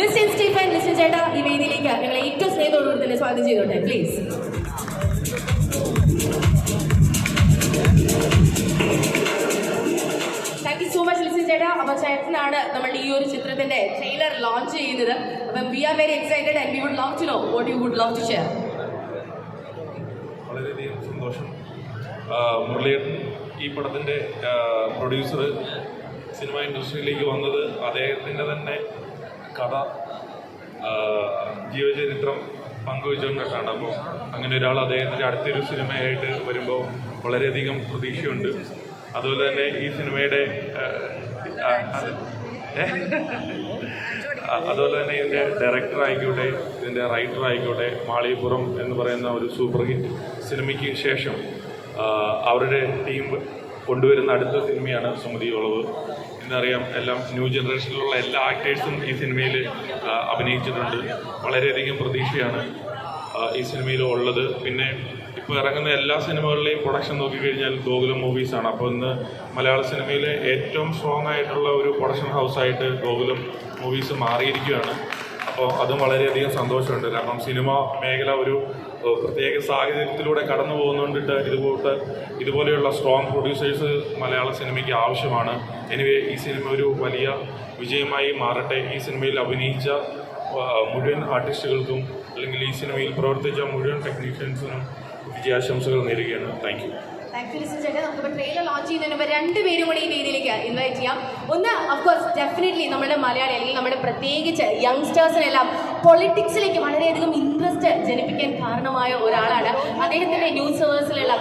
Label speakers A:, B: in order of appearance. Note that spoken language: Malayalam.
A: ലിസിൻ സ്റ്റീഫൻ, ലിസിൻ ചേട്ടാ ഈ വേദിയിലേക്ക് ഞങ്ങളെ ഏറ്റവും സ്നേഹത്തോടുകൂടി തന്നെ സ്വാഗതം ചെയ്തോട്ടെ please. Thank you so much Lisin ചേട്ടാ. അപ്പോൾ ചേട്ടനാണ് നമ്മളുടെ ഈ ഒരു ചിത്രത്തിന്റെ ട്രെയിലർ ലോഞ്ച് ചെയ്യുന്നത്. അപ്പം we are very excited and we would love to know what you would love to share.
B: വളരെയധികം സന്തോഷം. മുരളിയേട്ടൻ ഈ പടത്തിൻ്റെ പ്രൊഡ്യൂസർ സിനിമ ഇൻഡസ്ട്രിയിലേക്ക് വന്നത് അദ്ദേഹത്തിൻ്റെ തന്നെ കഥ ജീവചരിത്രം പങ്കുവെച്ചുകൊണ്ടിട്ടാണ്. അപ്പോൾ അങ്ങനെ ഒരാൾ അദ്ദേഹത്തിൻ്റെ അടുത്തൊരു സിനിമയായിട്ട് വരുമ്പോൾ വളരെയധികം പ്രതീക്ഷയുണ്ട്. അതുപോലെ തന്നെ ഈ സിനിമയുടെ അതുപോലെ തന്നെ ഇതിൻ്റെ ഡയറക്ടർ ആയിക്കോട്ടെ, ഇതിൻ്റെ റൈറ്റർ ആയിക്കോട്ടെ, മാളികപ്പുറം എന്ന് പറയുന്ന ഒരു സൂപ്പർ ഹിറ്റ് സിനിമയ്ക്ക് ശേഷം അവരുടെ ടീം കൊണ്ടുവരുന്ന അടുത്ത സിനിമയാണ് സുമതി വളവ്. എന്നറിയാം, എല്ലാം ന്യൂ ജനറേഷനിലുള്ള എല്ലാ ആക്ടേഴ്സും ഈ സിനിമയിൽ അഭിനയിച്ചിട്ടുണ്ട്. വളരെയധികം പ്രതീക്ഷയാണ് ഈ സിനിമയിൽ ഉള്ളത്. പിന്നെ ഇപ്പോൾ ഇറങ്ങുന്ന എല്ലാ സിനിമകളിലെയും പ്രൊഡക്ഷൻ നോക്കിക്കഴിഞ്ഞാൽ ഗോകുലം മൂവീസാണ്. അപ്പോൾ ഇന്ന് മലയാള സിനിമയിലെ ഏറ്റവും സ്ട്രോങ് ആയിട്ടുള്ള ഒരു പ്രൊഡക്ഷൻ ഹൗസായിട്ട് ഗോകുലം മൂവീസ് മാറിയിരിക്കുകയാണ്. അപ്പോൾ അതും വളരെയധികം സന്തോഷമുണ്ട്. കാരണം സിനിമ മേഖല ഒരു പ്രത്യേക സാഹചര്യത്തിലൂടെ കടന്നു പോകുന്നുണ്ടിട്ട് ഇതുപോലെയുള്ള സ്ട്രോങ് പ്രൊഡ്യൂസേഴ്സ് മലയാള സിനിമയ്ക്ക് ആവശ്യമാണ്. എനിവേ, ഈ സിനിമ ഒരു വലിയ വിജയമായി മാറട്ടെ. ഈ സിനിമയിൽ അഭിനയിച്ച മുഴുവൻ ആർട്ടിസ്റ്റുകൾക്കും അല്ലെങ്കിൽ ഈ സിനിമയിൽ പ്രവർത്തിച്ച മുഴുവൻ ടെക്നീഷ്യൻസിനും വിജയാശംസകൾ നേരുകയാണ്. Thank you.
A: താങ്ക് യു ലിസിൻ ചേട്ടാ. നമുക്കിപ്പോൾ ട്രെയിലർ ലോഞ്ച് ചെയ്യുന്നതിന് മുമ്പ് രണ്ടുപേരും കൂടി ഈ വേദിയിലേക്ക് ഇൻവൈറ്റ് ചെയ്യാം. ഒന്ന്, ഓഫ്കോഴ്സ് ഡെഫിനറ്റ്ലി നമ്മുടെ മലയാളി അല്ലെങ്കിൽ നമ്മുടെ പ്രത്യേകിച്ച് യങ്സ്റ്റേഴ്സിനെല്ലാം പൊളിറ്റിക്സിലേക്ക് വളരെയധികം ഇൻട്രസ്റ്റ് ജനിപ്പിക്കാൻ കാരണമായ ഒരാളാണ്. അദ്ദേഹത്തിൻ്റെ ന്യൂസ് സർവീസിലുള്ള